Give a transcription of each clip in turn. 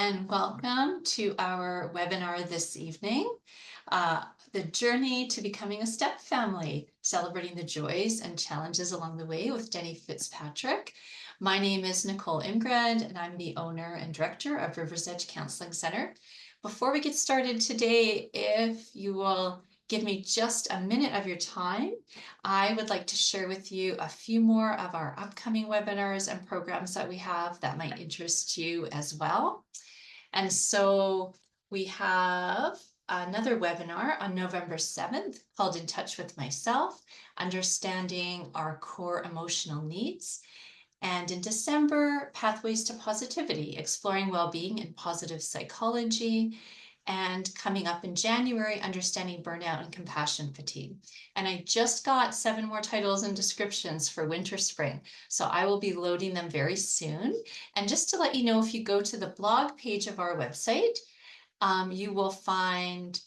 and welcome to our webinar this evening, The Journey to Becoming a Step Family, Celebrating the Joys and Challenges Along the Way with Deni Fitzpatrick. My name is Nicole Imgrad, and I'm the owner and director of River's Edge Counseling Center. Before we get started today, if you will give me just a minute of your time, I would like to share with you a few more of our upcoming webinars and programs that we have that might interest you as well. And so we have another webinar on November 7th called In Touch with Myself, Understanding Our Core Emotional Needs. And in December, Pathways to Positivity, Exploring Wellbeing and Positive Psychology. And coming up in January, Understanding Burnout and Compassion Fatigue. And I just got 7 more titles and descriptions for winter spring, so I will be loading them very soon. And just to let you know, if you go to the blog page of our website, you will find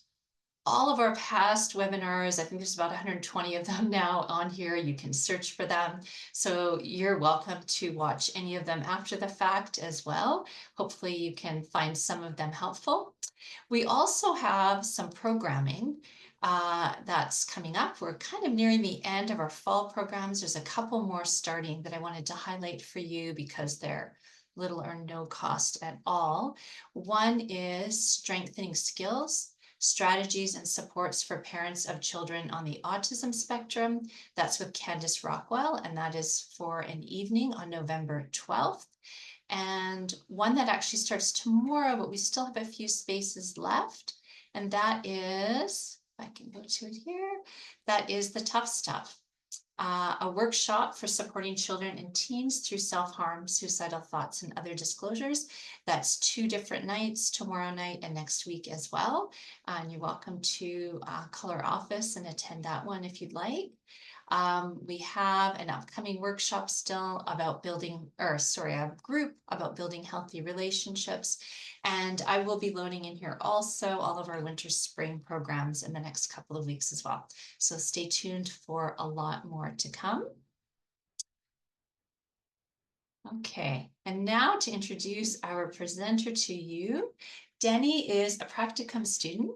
all of our past webinars. I think there's about 120 of them now on here. You can search for them. So you're welcome to watch any of them after the fact as well. Hopefully you can find some of them helpful. We also have some programming that's coming up. We're kind of nearing the end of our fall programs. There's a couple more starting that I wanted to highlight for you because they're little or no cost at all. One is Strengthening Skills, Strategies and Supports for Parents of Children on the Autism Spectrum. That's with Candace Rockwell, and that is for an evening on November 12th. And one that actually starts tomorrow, but we still have a few spaces left. And that is, if I can go to it here, that is The Tough Stuff. A workshop for supporting children and teens through self-harm, suicidal thoughts, and other disclosures. That's 2 different nights, tomorrow night and next week as well. And you're welcome to call our office and attend that one if you'd like. We have an upcoming workshop still about building, a group about building healthy relationships. And I will be loading in here also all of our winter spring programs in the next couple of weeks as well. So stay tuned for a lot more to come. Okay, and now to introduce our presenter to you. Deni is a practicum student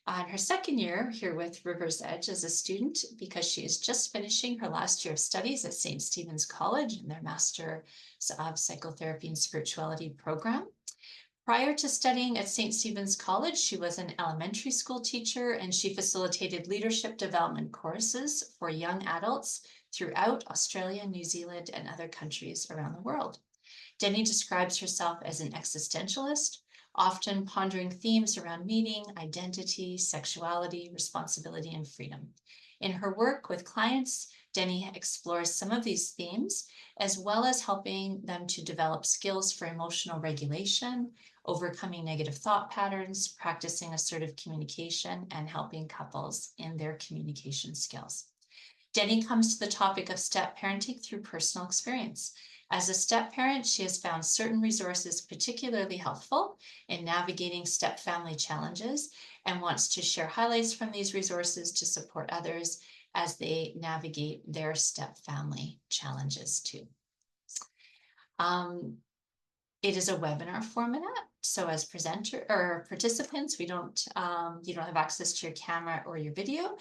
on her second year here with River's Edge as a student because she is just finishing her last year of studies at St. Stephen's College in their Master of Psychotherapy and Spirituality program. Prior to studying at St. Stephen's College, she was an elementary school teacher and she facilitated leadership development courses for young adults throughout Australia, New Zealand, and other countries around the world. Deni describes herself as an existentialist, often pondering themes around meaning, identity, sexuality, responsibility, and freedom. In her work with clients, Deni explores some of these themes, as well as helping them to develop skills for emotional regulation, overcoming negative thought patterns, practicing assertive communication, and helping couples in their communication skills. Deni comes to the topic of step parenting through personal experience. As a step parent, she has found certain resources particularly helpful in navigating step family challenges and wants to share highlights from these resources to support others as they navigate their step family challenges too. It is a webinar format, so as participants, you don't have access to your camera or your video,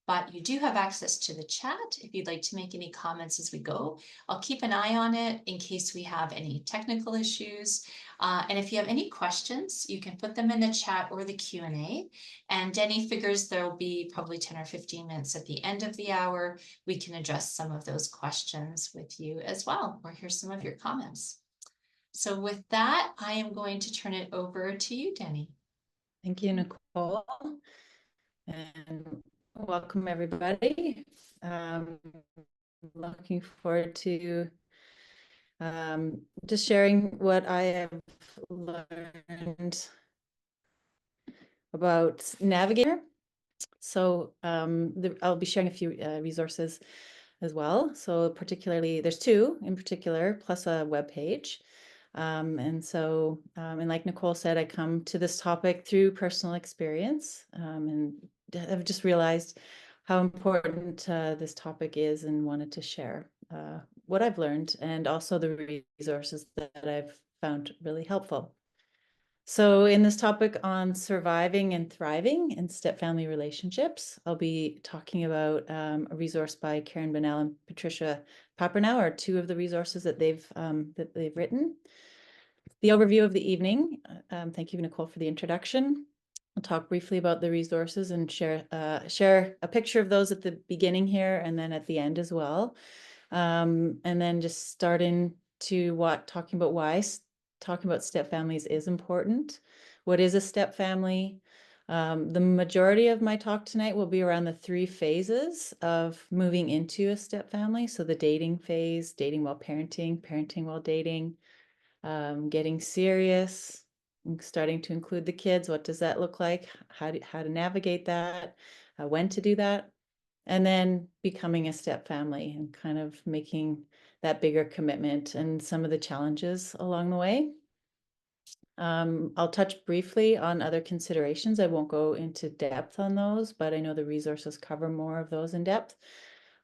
but you do have access to the chat if you'd like to make any comments as we go. I'll keep an eye on it in case we have any technical issues. And if you have any questions, you can put them in the chat or the Q&A. And Deni figures there'll be probably 10 or 15 minutes at the end of the hour. We can address some of those questions with you as well, or hear some of your comments. So with that, I am going to turn it over to you, Deni. Thank you, Nicole. And welcome, everybody. Looking forward to just sharing what I have learned about navigator. So I'll be sharing a few resources as well. So particularly, there's 2 in particular, plus a web page. And like Nicole said, I come to this topic through personal experience, and I've just realized how important this topic is and wanted to share what I've learned and also the resources that I've found really helpful. So in this topic on surviving and thriving in step-family relationships, I'll be talking about a resource by Karen Bunnell and Patricia Papernow, are two of the resources that they've written. The overview of the evening. Thank you, Nicole, for the introduction. I'll talk briefly about the resources and share a picture of those at the beginning here and then at the end as well. And then just starting to talking about why talking about step families is important. What is a step family? The majority of my talk tonight will be around the 3 phases of moving into a step family. So the dating phase, dating while parenting, parenting while dating, getting serious, starting to include the kids. What does that look like? How to navigate that, when to do that, and then becoming a step family and kind of making that bigger commitment and some of the challenges along the way. I'll touch briefly on other considerations. I won't go into depth on those, but I know the resources cover more of those in depth.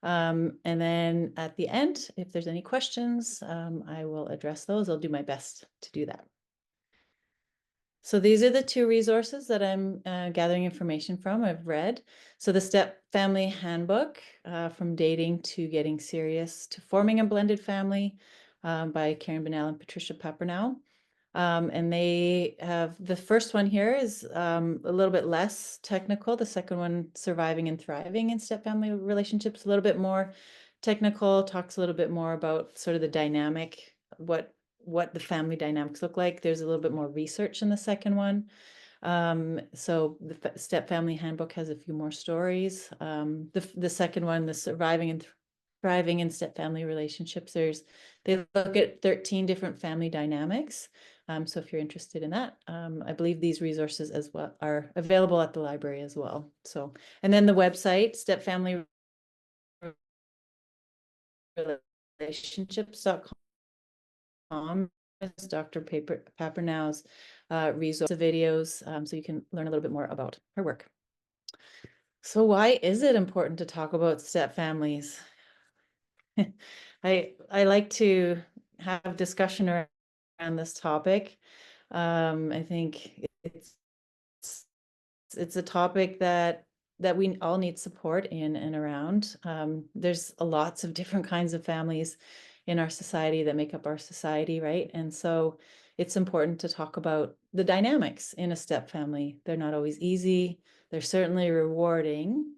And then at the end, if there's any questions, I will address those. I'll do my best to do that. So these are the 2 resources that I'm gathering information from, I've read. So the Step Family Handbook, From Dating to Getting Serious to Forming a Blended Family, by Karen Bunnell and Patricia Papernow. And they have, the first one here is a little bit less technical. The second one, Surviving and Thriving in Step Family Relationships, a little bit more technical, talks a little bit more about sort of the dynamic, what the family dynamics look like. There's a little bit more research in the second one. So the Step Family Handbook has a few more stories. The second one, the Surviving and Thriving in Step Family Relationships, they look at 13 different family dynamics. So if you're interested in that, I believe these resources as well are available at the library as well. So, and then the website, Step Family Relationships.com, is Dr. Papernow's resource videos, so you can learn a little bit more about her work. So why is it important to talk about step families? I like to have discussion around this topic. I think it's a topic that we all need support in and around. There's lots of different kinds of families in our society that make up our society, right? And so it's important to talk about the dynamics in a step family. They're not always easy. They're certainly rewarding.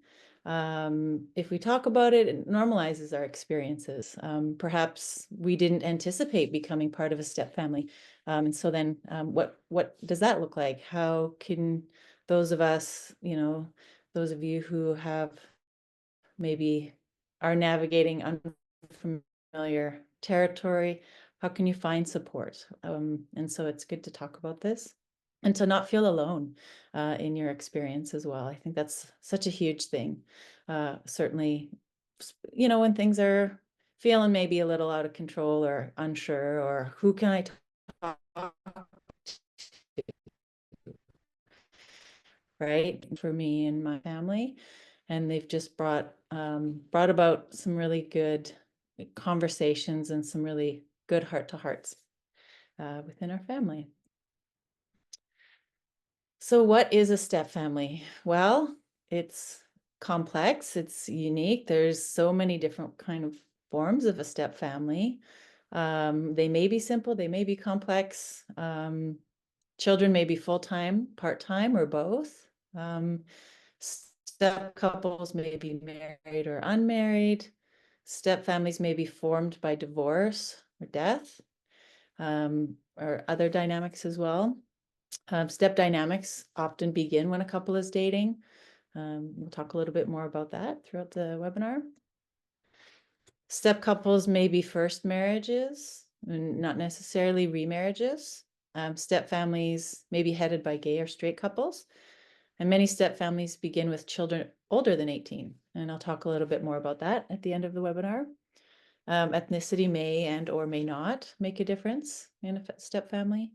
If we talk about it, it normalizes our experiences. Perhaps we didn't anticipate becoming part of a step family. And so then what does that look like? How can those of us, those of you who have maybe are navigating unfamiliar territory, how can you find support? And so it's good to talk about this and to not feel alone in your experience as well. I think that's such a huge thing. Certainly, when things are feeling maybe a little out of control or unsure, or who can I talk right, for me and my family. And they've just brought about some really good conversations and some really good heart-to-hearts within our family. So what is a step family? Well, it's complex, it's unique. There's so many different kind of forms of a step family. They may be simple, they may be complex. Children may be full-time, part-time, or both. Step couples may be married or unmarried. Step families may be formed by divorce or death, or other dynamics as well. Step dynamics often begin when a couple is dating. We'll talk a little bit more about that throughout the webinar. Step couples may be first marriages, and not necessarily remarriages. Step families may be headed by gay or straight couples. And many step families begin with children older than 18. And I'll talk a little bit more about that at the end of the webinar. Ethnicity may and or may not make a difference in a step family.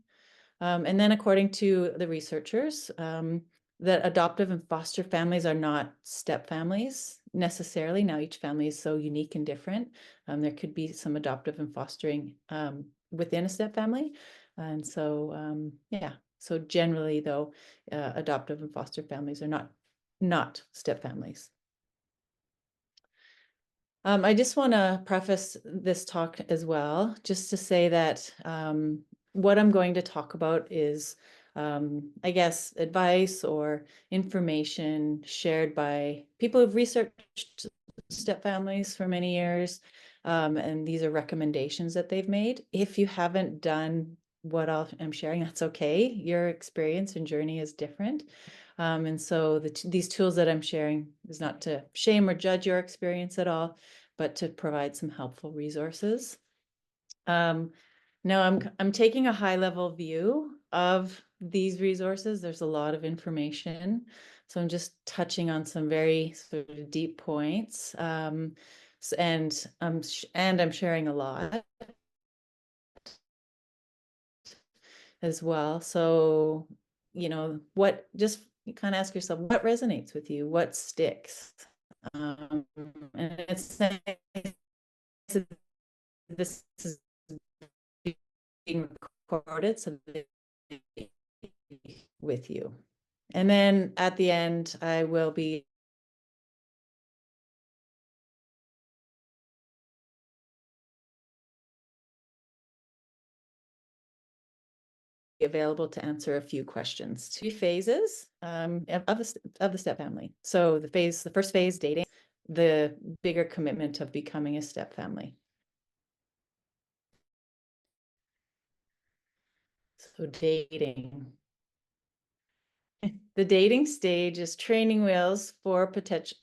And then according to the researchers, that adoptive and foster families are not step families necessarily. Now each family is so unique and different. There could be some adoptive and fostering within a step family. And so, yeah, So generally, though, adoptive and foster families are not step families. I just want to preface this talk as well, just to say that what I'm going to talk about is, I guess, advice or information shared by people who've researched step families for many years. And these are recommendations that they've made. If you haven't done what I'm sharing, that's okay. Your experience and journey is different. And so these tools that I'm sharing is not to shame or judge your experience at all, but to provide some helpful resources. Now I'm taking a high level view of these resources. There's a lot of information. So I'm just touching on some very sort of deep points. And I'm sharing a lot as well. So, what just you kind of ask yourself, what resonates with you? What sticks? And it's this is being recorded so that with you. And then at the end, I will be available to answer a few questions. 2 phases of the step family. So the first phase, dating, the bigger commitment of becoming a step family. So dating. The dating stage is training wheels for potential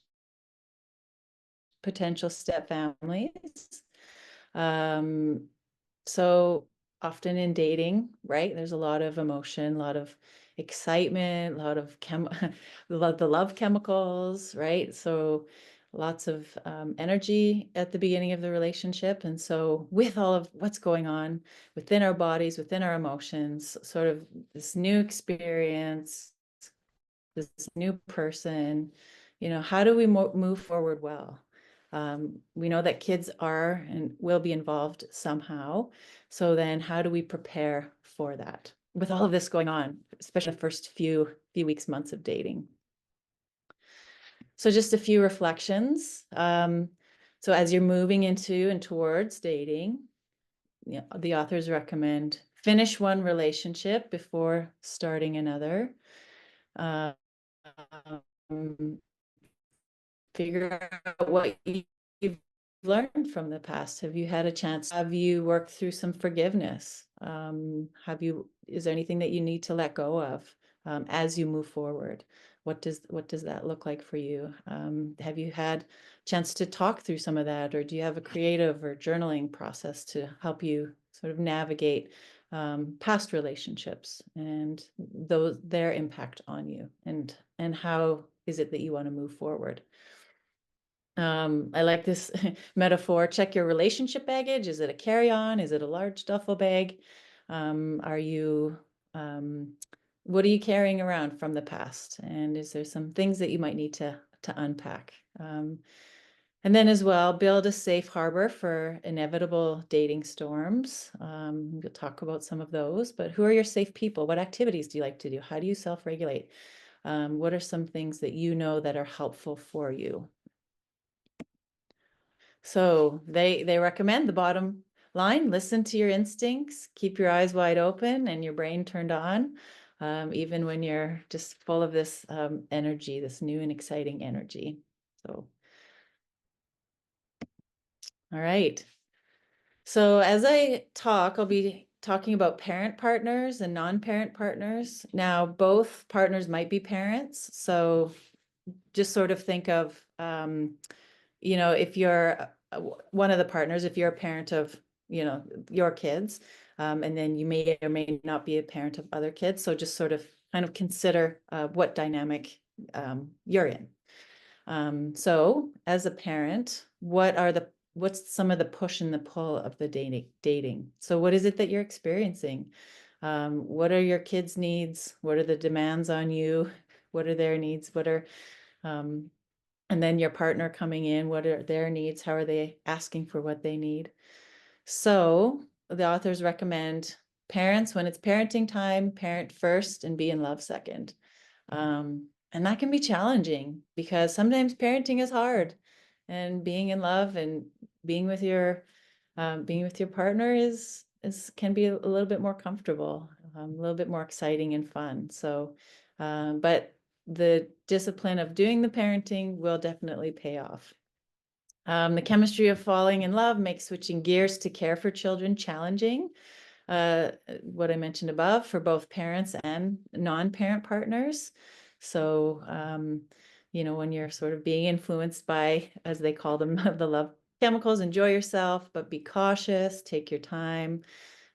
step families. So often in dating, right, there's a lot of emotion, a lot of excitement, a lot of the love chemicals, right? So lots of energy at the beginning of the relationship. And so with all of what's going on within our bodies, within our emotions, sort of this new experience, this new person, how do we move forward well? We know that kids are and will be involved somehow. So then how do we prepare for that with all of this going on, especially the first few weeks, months of dating? So just a few reflections. So as you're moving into and towards dating, the authors recommend finish one relationship before starting another. Um, Figure out what you've learned from the past. Have you had a chance? Have you worked through some forgiveness? Is there anything that you need to let go of as you move forward? What does that look like for you? Have you had a chance to talk through some of that, or do you have a creative or journaling process to help you sort of navigate past relationships and their impact on you, and how is it that you want to move forward? I like this metaphor. Check your relationship baggage. Is it a carry-on? Is it a large duffel bag? Are you, what are you carrying around from the past? And is there some things that you might need to unpack? And then as well, build a safe harbor for inevitable dating storms. We'll talk about some of those, but who are your safe people? What activities do you like to do? How do you self-regulate? What are some things that you know that are helpful for you? So they recommend the bottom line, listen to your instincts, keep your eyes wide open and your brain turned on, even when you're just full of this energy, this new and exciting energy. So, all right. So as I talk, I'll be talking about parent partners and non-parent partners. Now, both partners might be parents. So just sort of think of, if you're one of the partners, if you're a parent of, your kids, and then you may or may not be a parent of other kids. So just sort of kind of consider what dynamic you're in. So as a parent, what's some of the push and the pull of the dating? So what is it that you're experiencing? What are your kids' needs? What are the demands on you? What are their needs? And then your partner coming in, what are their needs? How are they asking for what they need? So the authors recommend parents, when it's parenting time, parent first and be in love second. And that can be challenging because sometimes parenting is hard, and being in love and being with your partner is can be a little bit more comfortable, a little bit more exciting and fun. So, but the discipline of doing the parenting will definitely pay off. The chemistry of falling in love makes switching gears to care for children challenging. What I mentioned above for both parents and non-parent partners. So, when you're sort of being influenced by, as they call them, the love chemicals, enjoy yourself, but be cautious, take your time.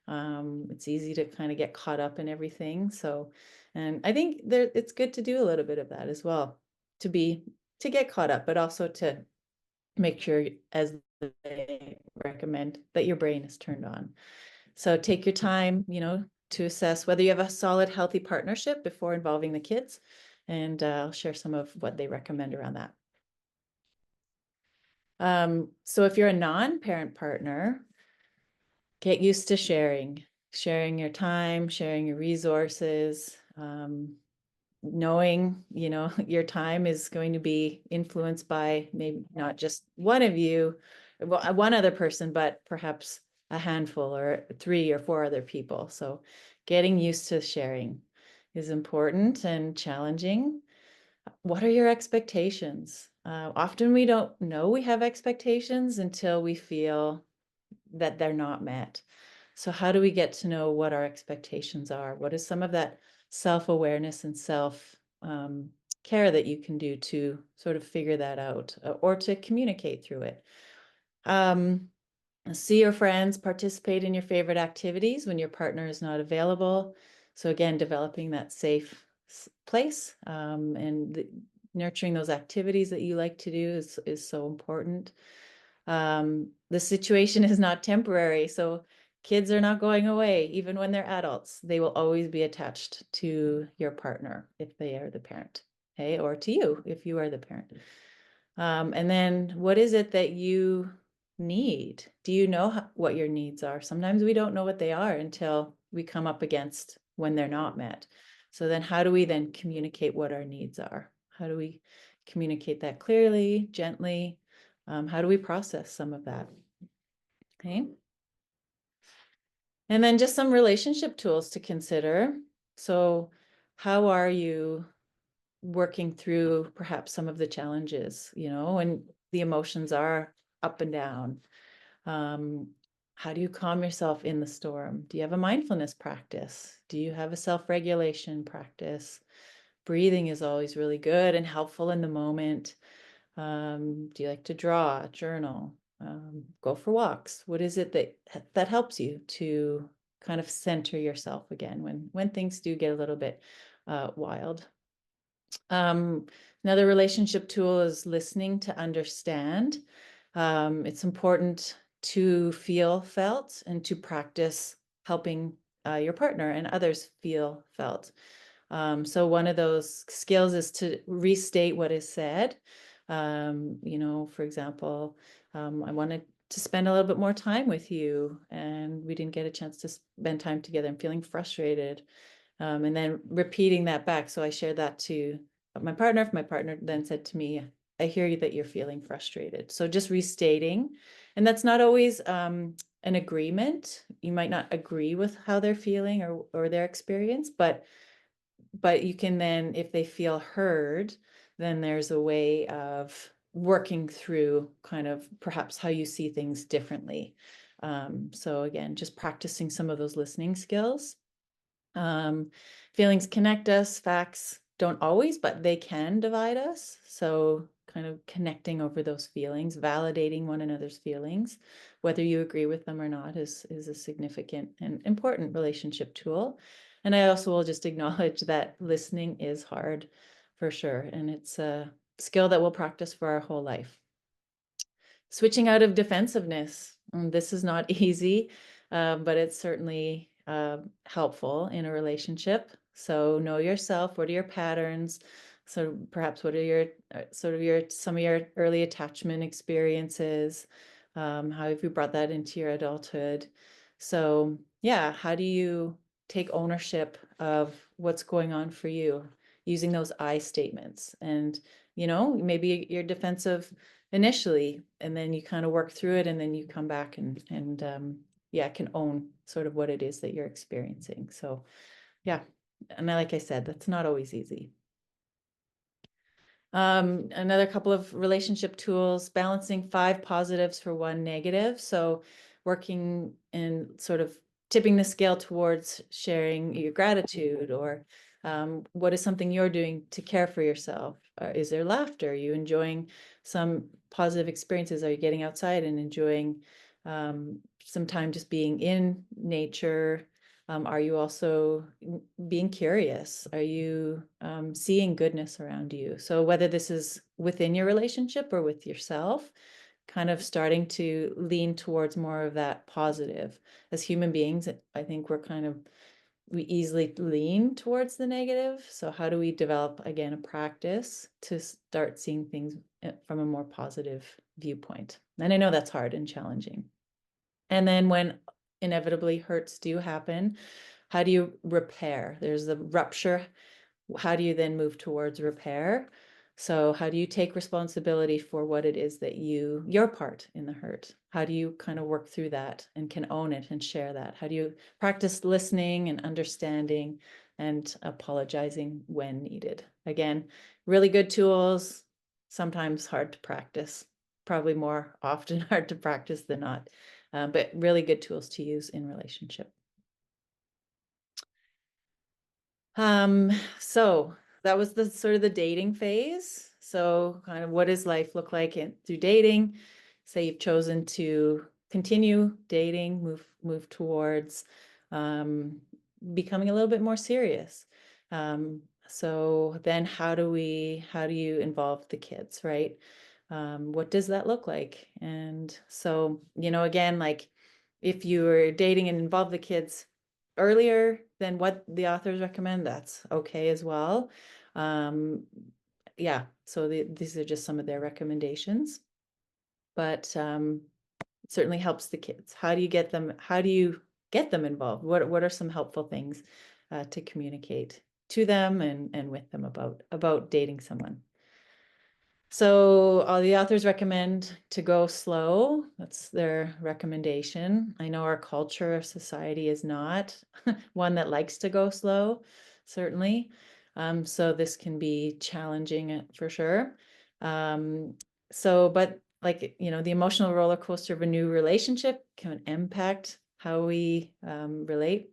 It's easy to kind of get caught up in everything. So, and I think it's good to do a little bit of that as well, to get caught up, but also to make sure, as they recommend, that your brain is turned on. So take your time, to assess whether you have a solid, healthy partnership before involving the kids. And I'll share some of what they recommend around that. So if you're a non-parent partner, get used to sharing your time, sharing your resources, knowing, your time is going to be influenced by maybe not just one of you, one other person, but perhaps a handful or 3 or 4 other people. So getting used to sharing is important and challenging. What are your expectations? Often we don't know we have expectations until we feel that they're not met. So how do we get to know what our expectations are? What is some of that self-awareness and self care that you can do to sort of figure that out, or to communicate through it? See your friends, participate in your favorite activities when your partner is not available. So again, developing that safe place, and nurturing those activities that you like to do is so important. The situation is not temporary, so kids are not going away. Even when they're adults, they will always be attached to your partner if they are the parent, okay, or to you if you are the parent. And then what is it that you need? Do you know what your needs are? Sometimes we don't know what they are until we come up against when they're not met. So then how do we then communicate what our needs are? How do we communicate that clearly, gently? How do we process some of that? Okay. And then just some relationship tools to consider. So how are you working through perhaps some of the challenges, when the emotions are up and down? How do you calm yourself in the storm? Do you have a mindfulness practice? Do you have a self-regulation practice? Breathing is always really good and helpful in the moment. Do you like to draw, journal, go for walks? What is it that helps you to kind of center yourself again when things do get a little bit wild? Another relationship tool is listening to understand. It's important to feel felt and to practice helping your partner and others feel felt. So one of those skills is to restate what is said. For example, I wanted to spend a little bit more time with you, and we didn't get a chance to spend time together. I'm feeling frustrated. And then repeating that back. So I shared that to my partner. My partner then said to me, I hear you that you're feeling frustrated. So just restating. And that's not always an agreement. You might not agree with how they're feeling or their experience, but you can then, if they feel heard, then there's a way of working through kind of perhaps how you see things differently. So again, just practicing some of those listening skills. Feelings connect us, facts don't always, but they can divide us. So kind of connecting over those feelings, validating one another's feelings, whether you agree with them or not, is a significant and important relationship tool. And I also will just acknowledge that listening is hard for sure. And it's a skill that we'll practice for our whole life. Switching out of defensiveness. This is not easy, but it's certainly helpful in a relationship. So know yourself. What are your patterns? So perhaps what are your some of your early attachment experiences? How have you brought that into your adulthood? So yeah, how do you take ownership of what's going on for you using those I statements? And, maybe you're defensive initially, and then you kind of work through it, and then you come back and yeah, can own sort of what it is that you're experiencing. So yeah, and like I said, that's not always easy. Another couple of relationship tools, balancing 5 positives for 1 negative. So working and sort of tipping the scale towards sharing your gratitude, or what is something you're doing to care for yourself? Is there laughter? Are you enjoying some positive experiences? Are you getting outside and enjoying some time just being in nature? Are you also being curious? Are you seeing goodness around you? So whether this is within your relationship or with yourself, kind of starting to lean towards more of that positive. As human beings, I think we easily lean towards the negative. So how do we develop, again, a practice to start seeing things from a more positive viewpoint? And I know that's hard and challenging. And then when inevitably hurts do happen, how do you repair? There's the rupture. How do you then move towards repair? So how do you take responsibility for what it is that your part in the hurt? How do you kind of work through that and can own it and share that? How do you practice listening and understanding and apologizing when needed? Again, really good tools, sometimes hard to practice, probably more often hard to practice than not, but really good tools to use in relationship. So that was the sort of the dating phase. So kind of what does life look like through dating? Say you've chosen to continue dating, move towards becoming a little bit more serious. So then how do you involve the kids, right? What does that look like? And so, again, like if you were dating and involve the kids earlier than what the authors recommend, that's okay as well. Yeah, so these are just some of their recommendations, but it certainly helps the kids. How do you get them involved? What are some helpful things to communicate to them and with them about dating someone? So all the authors recommend to go slow. That's their recommendation. I know our culture, our society is not one that likes to go slow, certainly. So this can be challenging for sure. But like, the emotional roller coaster of a new relationship can impact how we relate.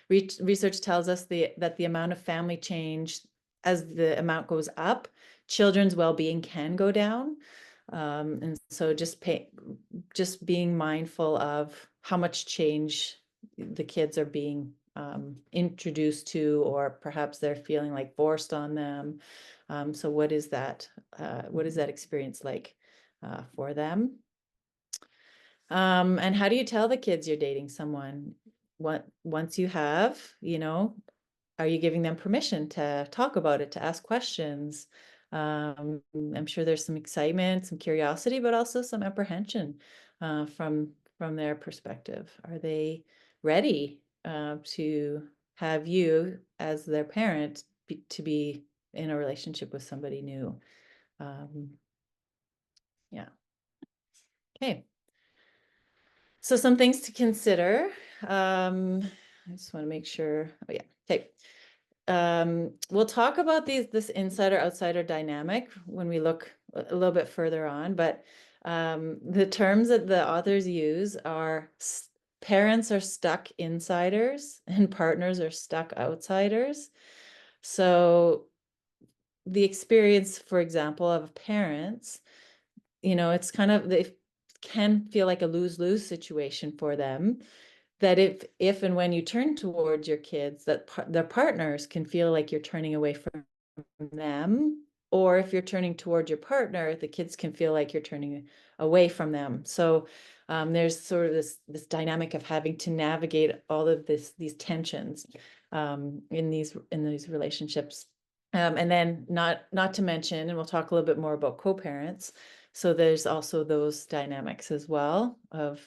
Research tells us that the amount of family change, as the amount goes up, children's well-being can go down. And so just being mindful of how much change the kids are being introduced to, or perhaps they're feeling like forced on them. So what is that experience like for them? And how do you tell the kids you're dating someone? Once you have, are you giving them permission to talk about it, to ask questions? I'm sure there's some excitement, some curiosity, but also some apprehension from their perspective. Are they ready to have you as their parent to be in a relationship with somebody new? Yeah. Okay. So some things to consider. I just want to make sure. Oh yeah. Okay. We'll talk about this insider-outsider dynamic when we look a little bit further on, but the terms that the authors use are parents are stuck insiders and partners are stuck outsiders. So the experience, for example, of parents, it's kind of, they can feel like a lose-lose situation for them, that if and when you turn towards your kids, that their partners can feel like you're turning away from them, or if you're turning towards your partner, the kids can feel like you're turning away from them. So there's sort of this dynamic of having to navigate all of these tensions in these relationships. And then not to mention, and we'll talk a little bit more about co-parents. So there's also those dynamics as well of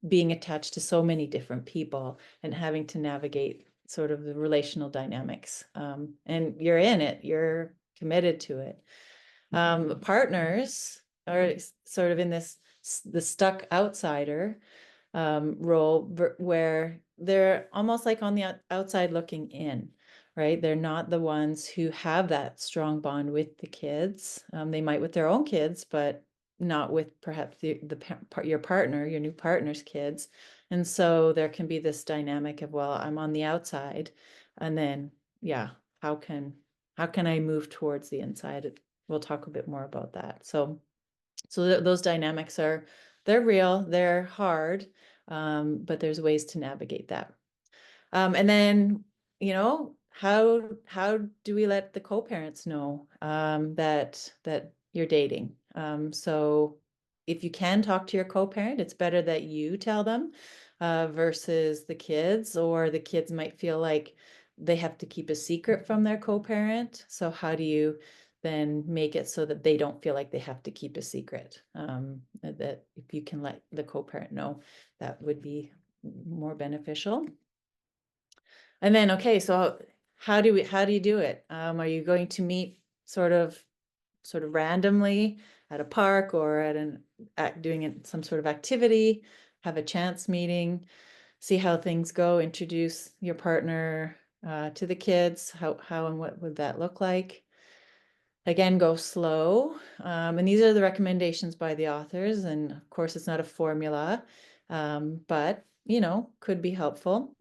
being attached to so many different people and having to navigate sort of the relational dynamics. And you're in it, you're committed to it. Partners are sort of in the stuck outsider role where they're almost like on the outside looking in, right? They're not the ones who have that strong bond with the kids. They might with their own kids, but not with perhaps your partner, your new partner's kids. And so there can be this dynamic of, well, I'm on the outside, and then, yeah, how can I move towards the inside? We'll talk a bit more about that. So those dynamics they're real, they're hard, but there's ways to navigate that. And then, how do we let the co-parents know that you're dating? So if you can talk to your co-parent, it's better that you tell them versus the kids, or the kids might feel like they have to keep a secret from their co-parent. So how do you then make it so that they don't feel like they have to keep a secret? That if you can let the co-parent know, that would be more beneficial. And then, okay, so how do you do it? Are you going to meet sort of randomly at a park or doing some sort of activity, have a chance meeting, see how things go, introduce your partner to the kids? How and what would that look like? Again, go slow. And these are the recommendations by the authors. And of course, it's not a formula, but, could be helpful.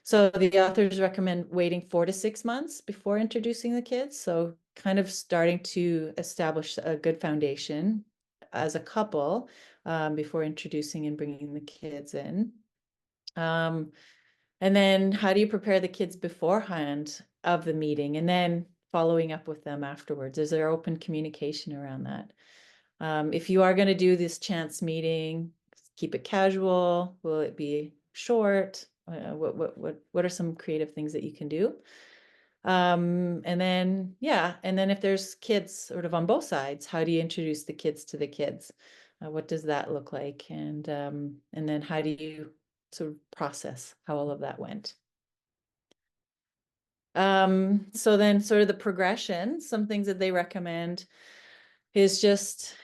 So the authors recommend waiting 4 to 6 months before introducing the kids. So kind of starting to establish a good foundation as a couple before introducing and bringing the kids in. And then how do you prepare the kids beforehand of the meeting and then following up with them afterwards? Is there open communication around that? If you are going to do this chance meeting, keep it casual. Will it be short? What are some creative things that you can do? And then, if there's kids sort of on both sides, how do you introduce the kids to the kids? What does that look like? And then how do you sort of process how all of that went? So then sort of the progression, some things that they recommend is just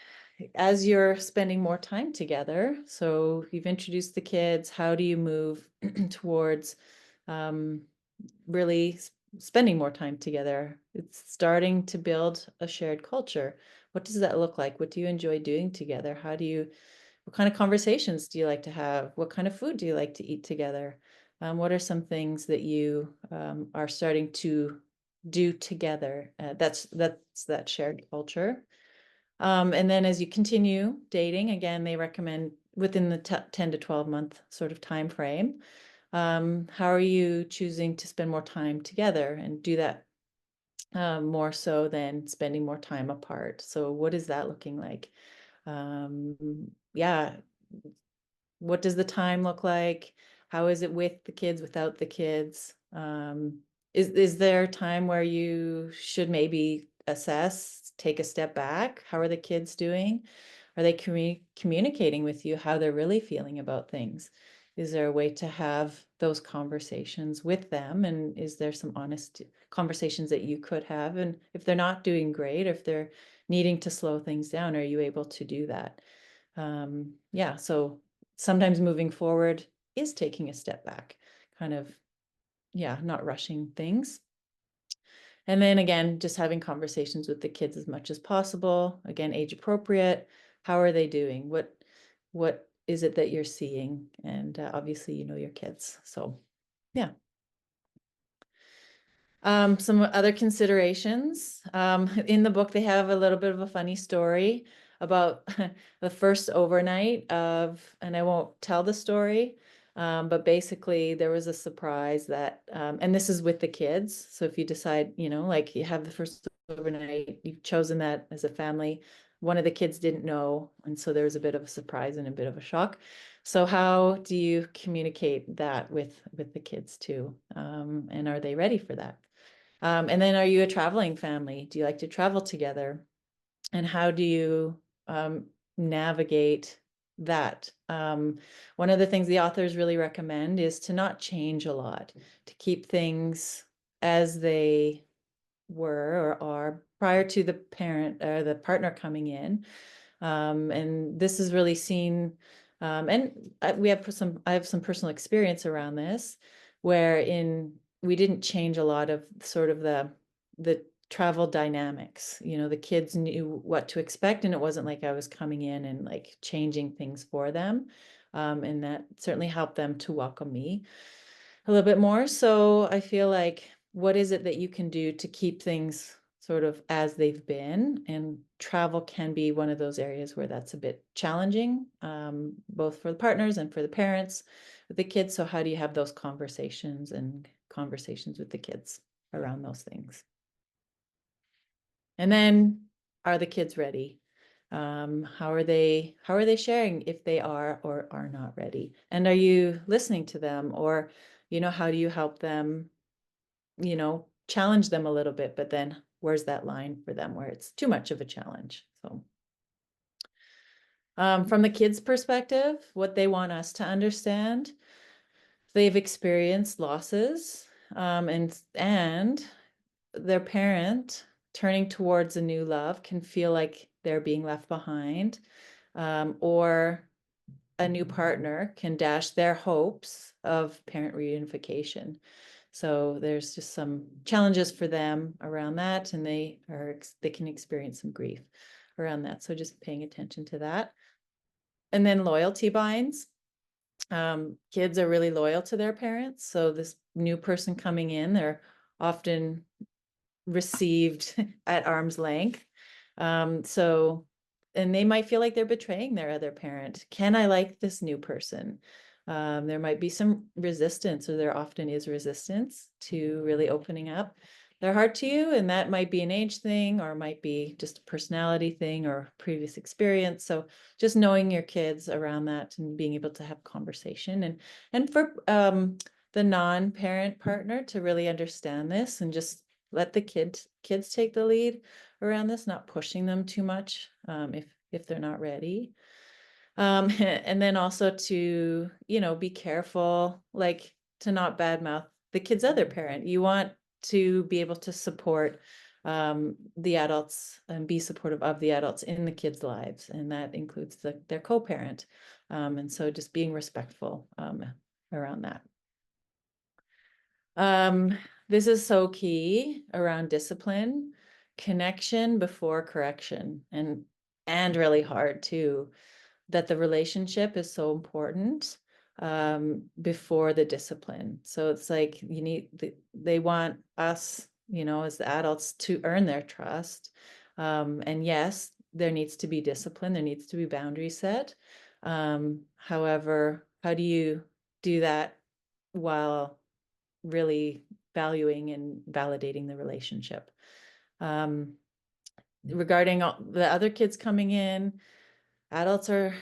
as you're spending more time together. So you've introduced the kids, how do you move towards really spending more time together? It's starting to build a shared culture. What does that look like? What do you enjoy doing together? What kind of conversations do you like to have? What kind of food do you like to eat together? What are some things that you are starting to do together? That's that shared culture. And then as you continue dating, again, they recommend within the 10 to 12 month sort of time frame. How are you choosing to spend more time together and do that more so than spending more time apart? So what is that looking like? Yeah, what does the time look like? How is it with the kids, without the kids? Is there a time where you should maybe assess, take a step back? How are the kids doing? Are they communicating with you how they're really feeling about things? Is there a way to have those conversations with them? And is there some honest conversations that you could have? And if they're not doing great, if they're needing to slow things down, are you able to do that? So sometimes moving forward is taking a step back, kind of, not rushing things. And then again, just having conversations with the kids as much as possible. Again, age appropriate. How are they doing? What is it that you're seeing? And obviously, your kids. So, yeah. Some other considerations. In the book, they have a little bit of a funny story about the first overnight and I won't tell the story, but basically there was a surprise that, and this is with the kids. So if you decide, like you have the first overnight, you've chosen that as a family, one of the kids didn't know. And so there was a bit of a surprise and a bit of a shock. So how do you communicate that with the kids too? And are they ready for that? And then are you a traveling family? Do you like to travel together? And how do you navigate that. One of the things the authors really recommend is to not change a lot, to keep things as they were or are prior to the parent or the partner coming in. And this is really seen, I have some personal experience around this, where we didn't change a lot of sort of the travel dynamics. The kids knew what to expect, and it wasn't like I was coming in and like changing things for them. And that certainly helped them to welcome me a little bit more. So I feel like, what is it that you can do to keep things sort of as they've been? And travel can be one of those areas where that's a bit challenging, both for the partners and for the parents with the kids. So how do you have those conversations with the kids around those things? And then, are the kids ready? How are they sharing if they are or are not ready? And are you listening to them? Or, how do you help them, challenge them a little bit, but then where's that line for them where it's too much of a challenge? So from the kids' perspective, what they want us to understand, they've experienced losses, and their parent turning towards a new love can feel like they're being left behind, or a new partner can dash their hopes of parent reunification. So there's just some challenges for them around that, and they can experience some grief around that. So just paying attention to that. And then loyalty binds. Kids are really loyal to their parents. So this new person coming in, they're often received at arm's length. So, and they might feel like they're betraying their other parent. Can I like this new person? There might be some resistance, or there often is resistance to really opening up their heart to you. And that might be an age thing, or might be just a personality thing or previous experience. So just knowing your kids around that and being able to have conversation, and for the non-parent partner to really understand this and just let the kids take the lead around this, not pushing them too much, if they're not ready. And then also to, be careful, like to not badmouth the kid's other parent. You want to be able to support the adults and be supportive of the adults in the kids' lives, and that includes their co-parent. And so just being respectful around that. This is so key around discipline, connection before correction, and really hard too, that the relationship is so important before the discipline. So it's like they want us, as the adults, to earn their trust. And yes, there needs to be discipline, there needs to be boundaries set. However, how do you do that while really valuing and validating the relationship? Regarding all the other kids coming in, adults are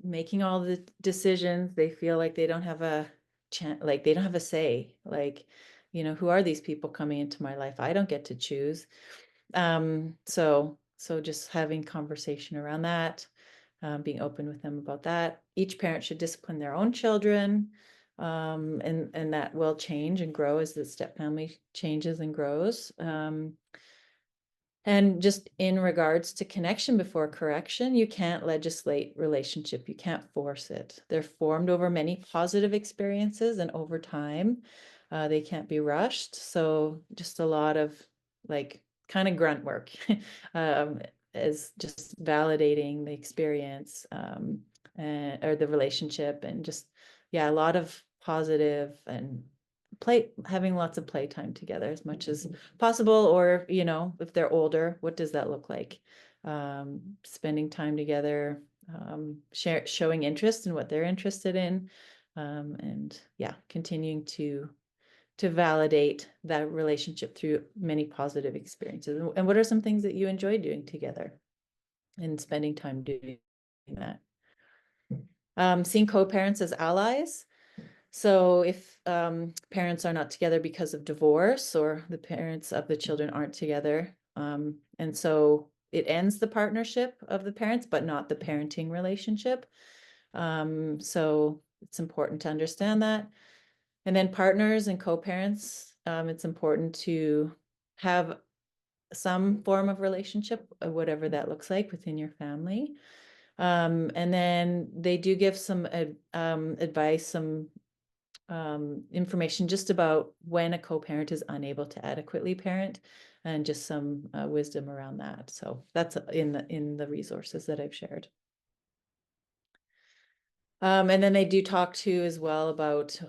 making all the decisions. They feel like they don't have a chance, like they don't have a say. Like, who are these people coming into my life? I don't get to choose. So just having conversation around that, being open with them about that. Each parent should discipline their own children, and that will change and grow as the step family changes and grows. And just in regards to connection before correction, you can't legislate relationship. You can't force it. They're formed over many positive experiences and over time. They can't be rushed. So just a lot of like kind of grunt work is just validating the experience, or the relationship, and just, yeah, a lot of positive and having lots of playtime together as much as possible. Or, if they're older, what does that look like? Spending time together, showing interest in what they're interested in, and yeah, continuing to validate that relationship through many positive experiences. And what are some things that you enjoy doing together and spending time doing that? Seeing co-parents as allies. So if parents are not together because of divorce, or the parents of the children aren't together, and so it ends the partnership of the parents, but not the parenting relationship, So it's important to understand that. And then partners and co-parents, it's important to have some form of relationship, whatever that looks like within your family. And then they do give some advice, some information just about when a co-parent is unable to adequately parent, and just some wisdom around that. So that's in the resources that I've shared. And then they do talk to as well about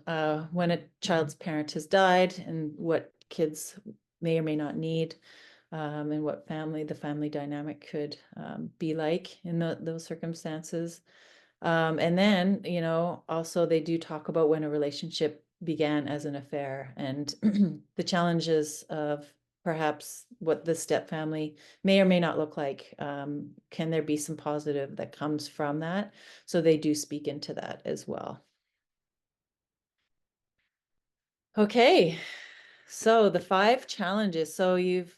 when a child's parent has died and what kids may or may not need, and what the family dynamic could be like in those circumstances. And then, also they do talk about when a relationship began as an affair, and the challenges of perhaps what the step family may or may not look like. Can there be some positive that comes from that? So they do speak into that as well. Okay, so the 5 challenges. So you've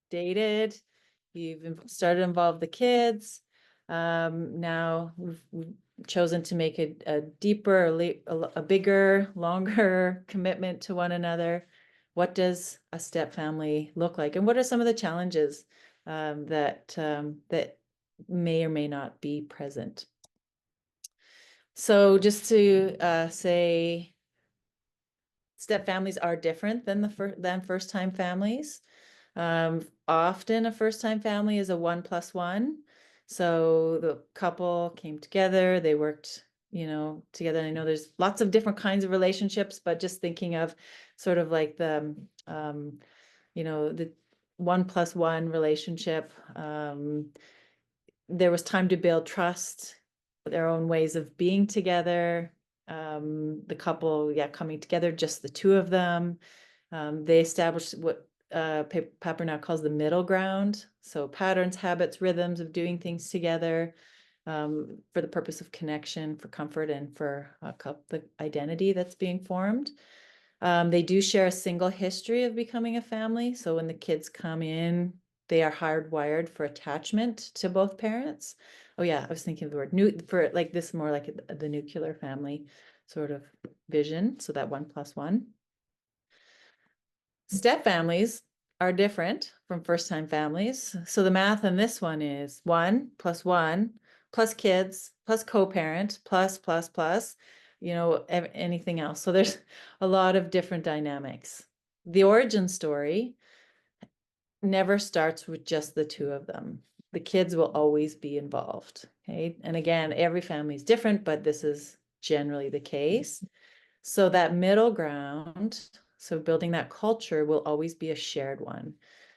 dated, you've started to involve the kids. Now we've chosen to make a deeper, a bigger, longer commitment to one another. What does a step family look like? And what are some of the challenges that may or may not be present? So just to say, step families are different than first-time families. Often a first-time family is a 1+1. So the couple came together, they worked, together. I know there's lots of different kinds of relationships, but just thinking of sort of like the 1+1 relationship. There was time to build trust, their own ways of being together. The couple, coming together, just the two of them. They established what Papernow calls the middle ground. So patterns, habits, rhythms of doing things together, for the purpose of connection, for comfort, and for the identity that's being formed. They do share a single history of becoming a family. So when the kids come in, they are hardwired for attachment to both parents. Oh yeah, I was thinking of the word for like this, more like the nuclear family sort of vision. So that 1+1. Step families are different from first-time families. So the math on this one is 1+1 plus kids plus co-parent plus, anything else. So there's a lot of different dynamics. The origin story never starts with just the two of them. The kids will always be involved. Okay. And again, every family is different, but this is generally the case. So that middle ground, so building that culture, will always be a shared one.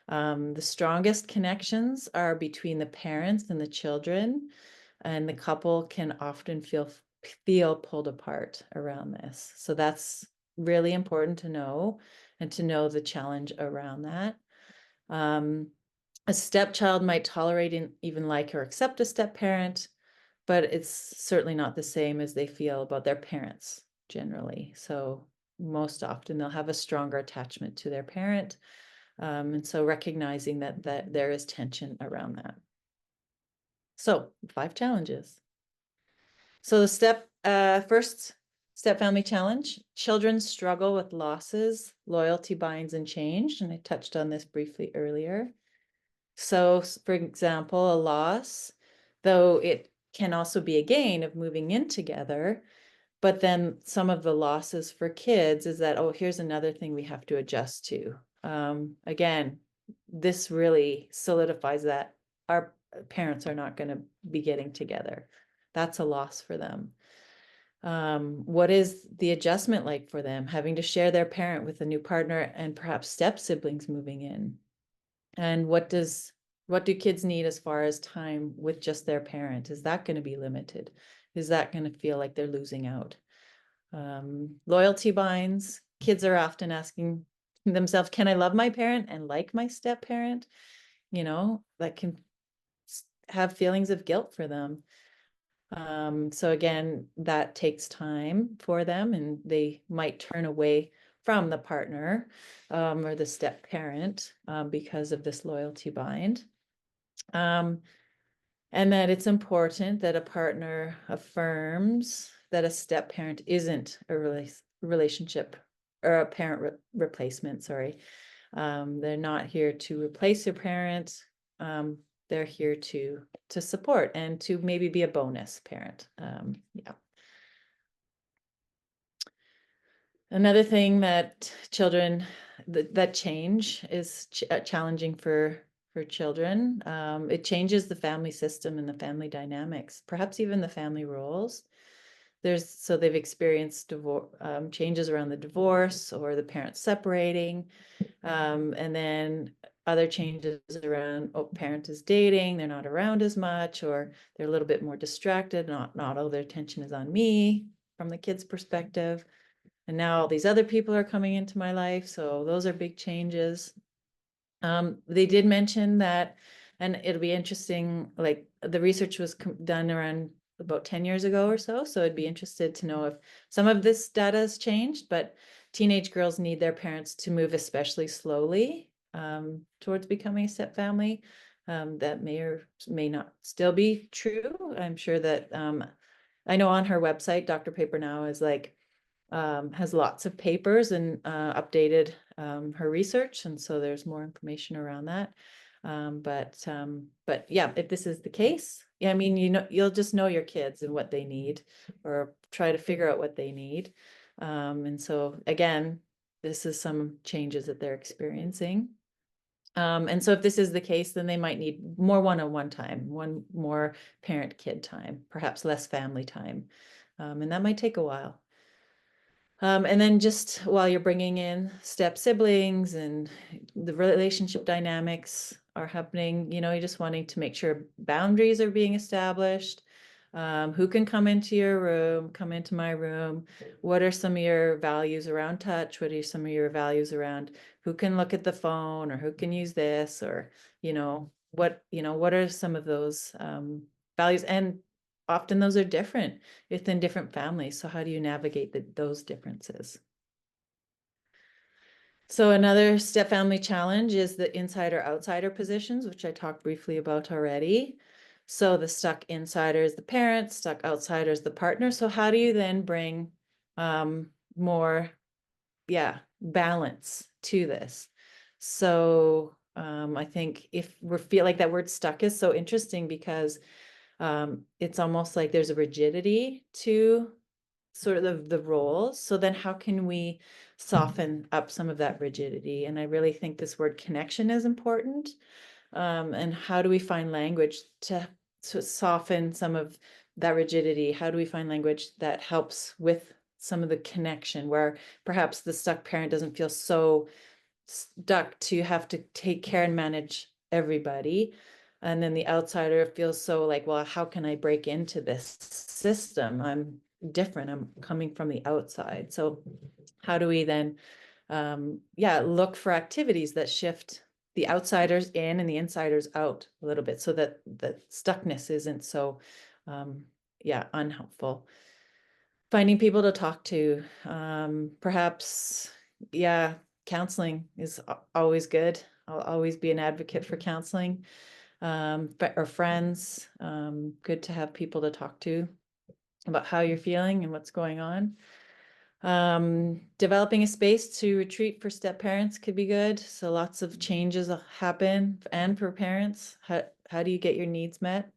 The strongest connections are between the parents and the children, and the couple can often feel pulled apart around this. So that's really important to know, and to know the challenge around that. A stepchild might tolerate and even like or accept a step parent, but it's certainly not the same as they feel about their parents generally. So most often they'll have a stronger attachment to their parent. And so recognizing that there is tension around that. So 5 challenges. So the first step family challenge: children struggle with losses, loyalty binds, and change. And I touched on this briefly earlier. So for example, a loss, though it can also be a gain of moving in together, but then some of the losses for kids is that, oh, here's another thing we have to adjust to. Again, this really solidifies that our parents are not going to be getting together. That's a loss for them. What is the adjustment like for them, having to share their parent with a new partner and perhaps step siblings moving in? And what do kids need as far as time with just their parent? Is that going to be limited? Is that going to feel like they're losing out? Loyalty binds. Kids are often asking themselves, can I love my parent and like my step parent? That can have feelings of guilt for them. So again, that takes time for them, and they might turn away from the partner, or the step parent, because of this loyalty bind. And that it's important that a partner affirms that a step parent isn't a relationship or a parent replacement, sorry. They're not here to replace your parent. They're here to support and to maybe be a bonus parent. Yeah. Another thing that children that change is challenging for children. It changes the family system and the family dynamics, perhaps even the family roles. So they've experienced changes around the divorce or the parents separating, and then other changes around, oh, parent is dating, they're not around as much, or they're a little bit more distracted. Not all their attention is on me from the kid's perspective. And now all these other people are coming into my life. So those are big changes. They did mention that, and it'll be interesting, like the research was done around about 10 years ago or so. So I'd be interested to know if some of this data has changed, but teenage girls need their parents to move especially slowly towards becoming a step family. That may or may not still be true. I'm sure that I know on her website, Dr. Paper Now is like, has lots of papers and updated her research, and so there's more information around that. But yeah, if this is the case, yeah, I mean, you'll just know your kids and what they need, or try to figure out what they need. And so again, this is some changes that they're experiencing. And so if this is the case, then they might need more one-on-one time, more parent-kid time, perhaps less family time. And that might take a while. And then just while you're bringing in step siblings and the relationship dynamics are happening, you're just wanting to make sure boundaries are being established. Who can come into your room, come into my room? What are some of your values around touch? What are some of your values around who can look at the phone, or who can use this, or, what are some of those values? And often those are different within different families. So how do you navigate those differences? So another step family challenge is the insider-outsider positions, which I talked briefly about already. So the stuck insider is the parent, stuck outsider is the partner. So how do you then bring more, balance to this? So I think if we feel like that word stuck is so interesting, because it's almost like there's a rigidity to sort of the roles. So then how can we soften up some of that rigidity? And I really think this word connection is important. And how do we find language to soften some of that rigidity? How do we find language that helps with some of the connection, where perhaps the stuck parent doesn't feel so stuck to have to take care and manage everybody, and then the outsider feels so like, well, how can I break into this system? I'm different, I'm coming from the outside. So how do we then look for activities that shift the outsiders in and the insiders out a little bit, so that the stuckness isn't so unhelpful. Finding people to talk to, perhaps, counseling is always good. I'll always be an advocate for counseling, or friends. Good to have people to talk to about how you're feeling and what's going on. Developing a space to retreat for step parents could be good. So lots of changes happen, and for parents, how do you get your needs met?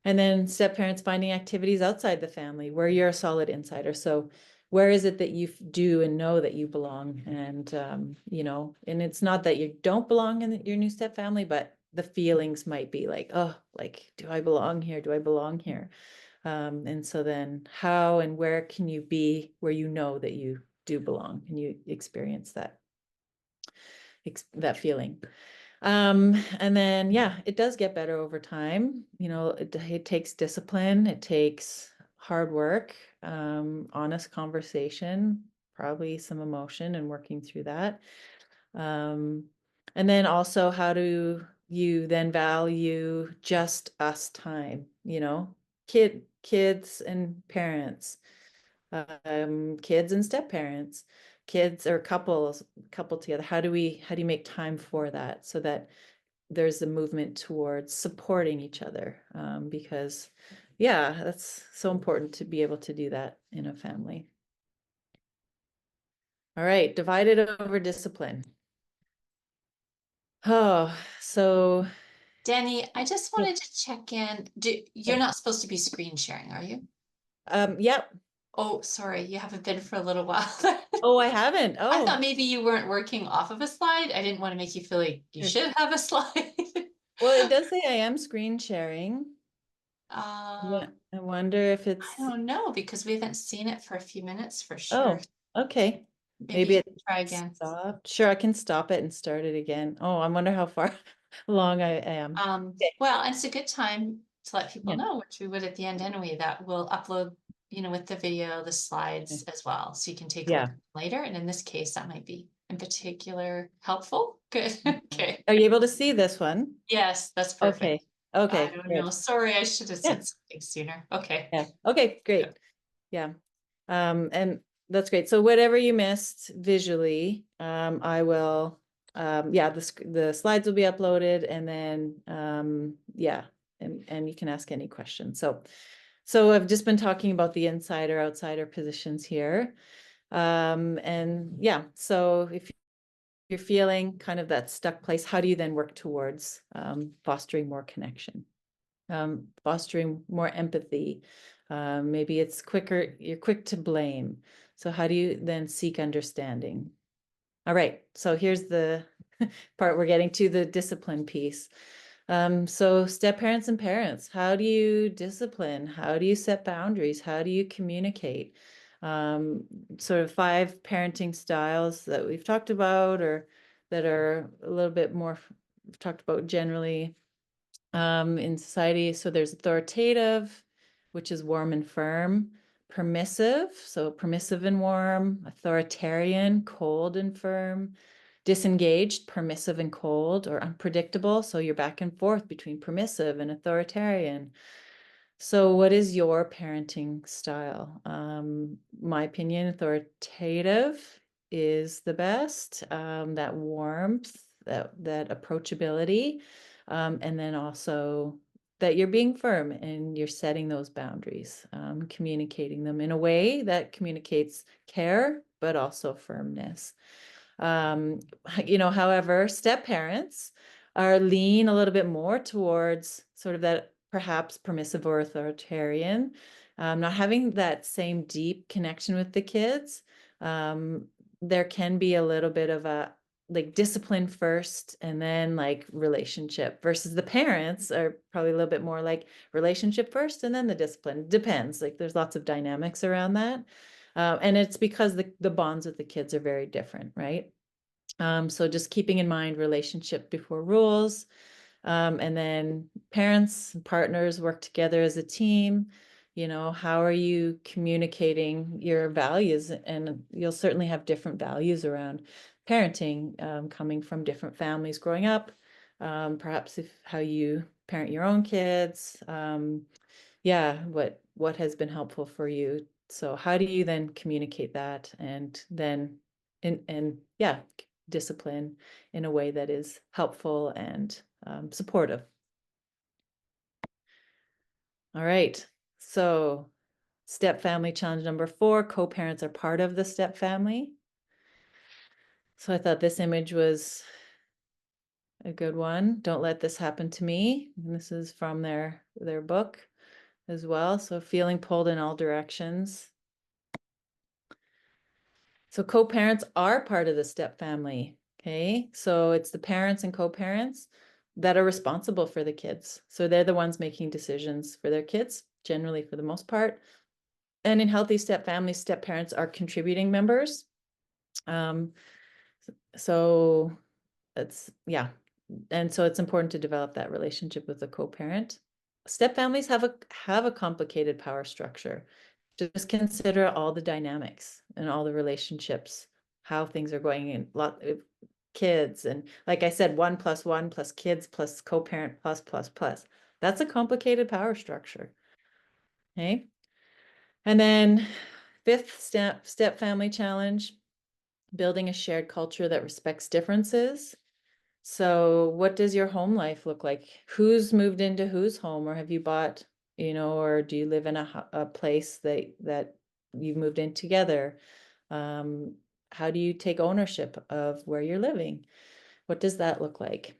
And then step parents finding activities outside the family where you're a solid insider. So where is it that you do and know that you belong? And, and it's not that you don't belong in your new step family, but the feelings might be like, oh, like, do I belong here? Do I belong here? And so then how and where can you be where you know that you do belong and you experience that feeling? And then, it does get better over time. It takes discipline, it takes hard work, honest conversation, probably some emotion and working through that. And then also, how do you then value just us time, kids and parents, kids and step parents, kids or couple together. How do you make time for that, so that there's a movement towards supporting each other, because yeah, that's so important to be able to do that in a family. All right, divided over discipline. Oh, so Deni, I just yeah. wanted to check in. You're Okay. not supposed to be screen sharing, are you? Yep. Oh, sorry, you haven't been for a little while. Oh, I haven't. I Oh, thought maybe you weren't working off of a slide. I didn't want to make you feel like you sure. should have a slide. Well, it does say I am screen sharing. Uh, Yeah, I wonder if I it's, don't know because we haven't seen it for a few minutes for sure. oh, okay. Maybe Maybe you it can try again. stopped. Sure, I can stop it and start it again. Oh, I wonder how far along I am. Okay. Well, and it's a good time to let people Yeah. know, which we would at the end anyway, that we'll upload, with the video, the slides as well. So you can take a look Yeah. later. And in this case, that might be in particular helpful. Good. Okay. Okay. Are you able to see this one? Yes, that's perfect. Okay. I Okay, don't know. good. Sorry, I should have Yeah. said something sooner. Okay. Yeah. Okay, Yeah. great. Yeah. And that's great. So whatever you missed visually, I will, yeah, the slides will be uploaded and then, yeah, and you can ask any questions. So I've just been talking about the insider outsider positions here. And yeah, so if you're feeling kind of that stuck place, how do you then work towards fostering more connection? Fostering more empathy. Maybe it's quicker, you're quick to blame. So how do you then seek understanding? All right, so here's the part we're getting to, the discipline piece. So step parents and parents, how do you discipline? How do you set boundaries? How do you communicate? Um, Sort of 5 parenting styles that we've talked about, or that are a little bit more we've talked about generally in society. So there's authoritative, which is warm and firm, permissive, so permissive and warm, authoritarian, cold and firm, disengaged, permissive and cold, or unpredictable. So you're back and forth between permissive and authoritarian. So what is your parenting style? My opinion, authoritative is the best. That warmth, that approachability, and then also that you're being firm and you're setting those boundaries, communicating them in a way that communicates care, but also firmness. Um, however, step parents are lean a little bit more towards sort of that perhaps permissive or authoritarian, not having that same deep connection with the kids. Um, there can be a little bit of a like discipline first and then like relationship, versus the parents are probably a little bit more like relationship first and then the discipline. Depends. Like there's lots of dynamics around that. And it's because the bonds with the kids are very different, right? So just keeping in mind relationship before rules. And then parents and partners work together as a team. How are you communicating your values? And you'll certainly have different values around parenting, coming from different families growing up. Perhaps if how you parent your own kids. Yeah, what has been helpful for you? So how do you then communicate that, and then and yeah, discipline in a way that is helpful and supportive? All right, so step family challenge number 4, co-parents are part of the step family. So I thought this image was a good one. Don't let this happen to me. And this is from their book as well. So feeling pulled in all directions. So co-parents are part of the step family. Okay. So it's the parents and co-parents that are responsible for the kids. So they're the ones making decisions for their kids, generally for the most part. And in healthy step families, step parents are contributing members. Um, so it's, yeah. And so it's important to develop that relationship with the co-parent. Step families have a complicated power structure. Just consider all the dynamics and all the relationships, how things are going in lot of kids. And like I said, 1 + 1 plus kids plus co-parent plus. That's a complicated power structure. Okay. And then 5th step family challenge, building a shared culture that respects differences. So what does your home life look like? Who's moved into whose home, or have you bought, or do you live in a place that you've moved in together? Um, how do you take ownership of where you're living? What does that look like?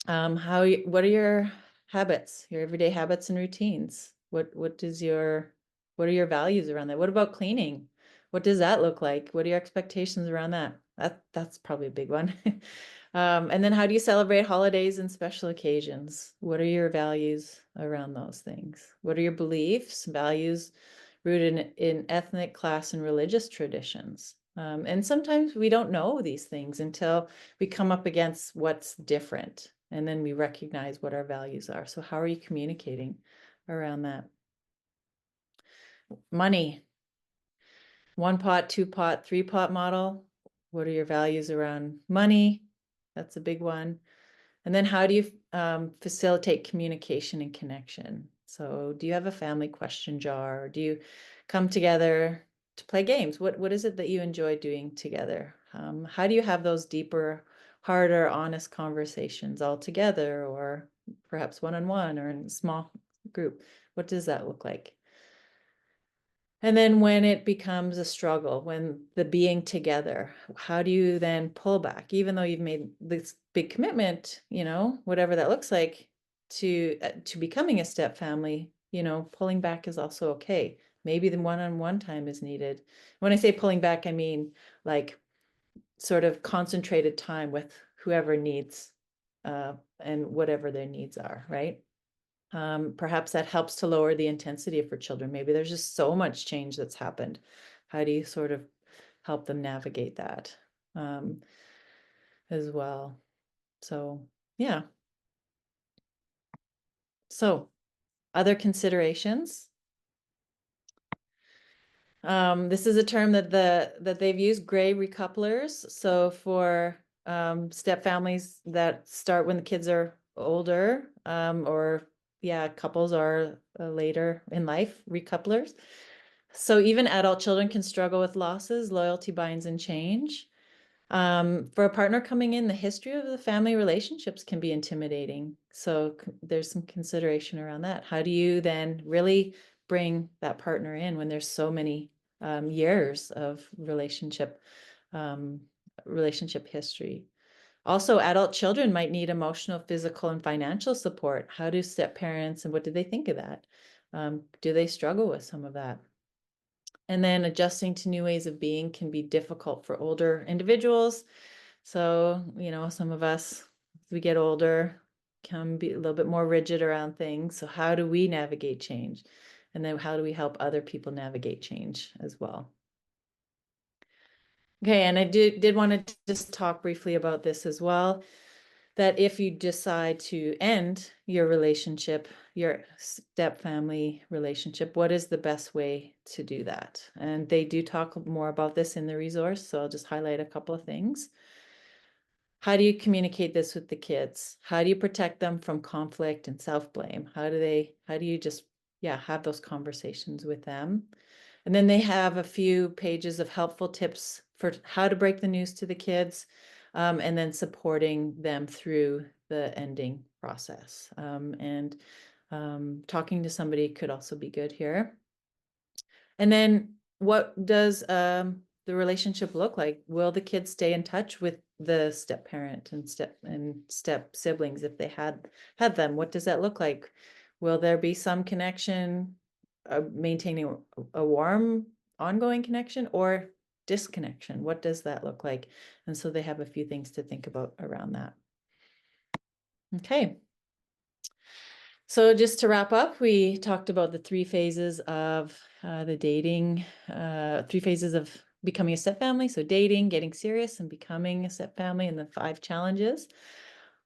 What are your habits, your everyday habits and routines? What are your values around that? What about cleaning? What does that look like? What are your expectations around that? That's probably a big one. And then how do you celebrate holidays and special occasions? What are your values around those things? What are your beliefs, values rooted in ethnic, class, and religious traditions? And sometimes we don't know these things until we come up against what's different, and then we recognize what our values are. So how are you communicating around that? Money, one pot, two pot, three pot model. What are your values around money? That's a big one. And then how do you facilitate communication and connection? So do you have a family question jar? Or do you come together to play games? What is it that you enjoy doing together? How do you have those deeper, harder, honest conversations all together, or perhaps one-on-one or in a small group? What does that look like? And then when it becomes a struggle, when the being together, how do you then pull back, even though you've made this big commitment, whatever that looks like, to becoming a step family, pulling back is also okay. Maybe the one-on-one time is needed. When I say pulling back, I mean like sort of concentrated time with whoever needs, and whatever their needs are, right? Perhaps that helps to lower the intensity for children. Maybe there's just so much change that's happened. How do you sort of help them navigate that, as well? So, yeah. So, other considerations. This is a term that they've used, gray recouplers. So for step families that start when the kids are older, or yeah, couples are later in life, recouplers. So even adult children can struggle with losses, loyalty binds, and change. For a partner coming in, the history of the family relationships can be intimidating. So there's some consideration around that. How do you then really bring that partner in when there's so many years of um, relationship history? Also, adult children might need emotional, physical, and financial support. How do step parents, and what do they think of that? Do they struggle with some of that? And then adjusting to new ways of being can be difficult for older individuals. So, some of us, as we get older, can be a little bit more rigid around things. So how do we navigate change? And then how do we help other people navigate change as well? Okay, and I did want to just talk briefly about this as well, that if you decide to end your relationship, your step family relationship, what is the best way to do that? And they do talk more about this in the resource, so I'll just highlight a couple of things. How do you communicate this with the kids? How do you protect them from conflict and self-blame? How do you just, yeah, have those conversations with them? And then they have a few pages of helpful tips for how to break the news to the kids, and then supporting them through the ending process. And talking to somebody could also be good here. And then what does the relationship look like? Will the kids stay in touch with the step parent and step siblings if they had them? What does that look like? Will there be some connection, maintaining a warm, ongoing connection, or disconnection? What does that look like? And so they have a few things to think about around that. Okay. So just to wrap up, we talked about the three phases of the dating, three phases of becoming a step family. So dating, getting serious, and becoming a step family, and the 5 challenges.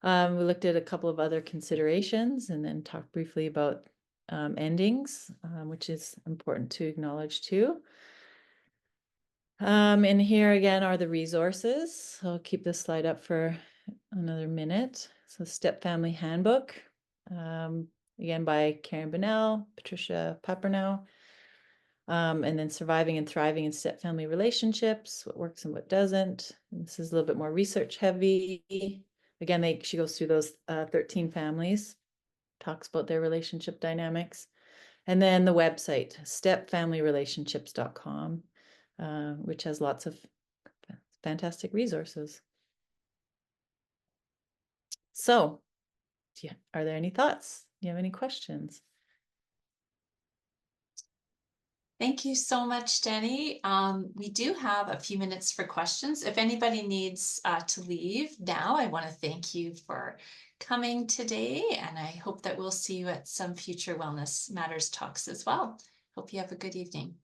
We looked at a couple of other considerations and then talked briefly about endings, which is important to acknowledge too. And here again are the resources. So I'll keep this slide up for another minute. So Step Family Handbook, again by Karen Bunnell, Patricia Papernow. And then Surviving and Thriving in Step Family Relationships, what works and what doesn't. And this is a little bit more research heavy. again, she goes through those 13 families, talks about their relationship dynamics. And then the website, stepfamilyrelationships.com, which has lots of fantastic resources. So, yeah, are there any thoughts? Do you have any questions? Thank you so much, Deni. We do have a few minutes for questions. If anybody needs to leave now, I want to thank you for coming today, and I hope that we'll see you at some future Wellness Matters talks as well. Hope you have a good evening.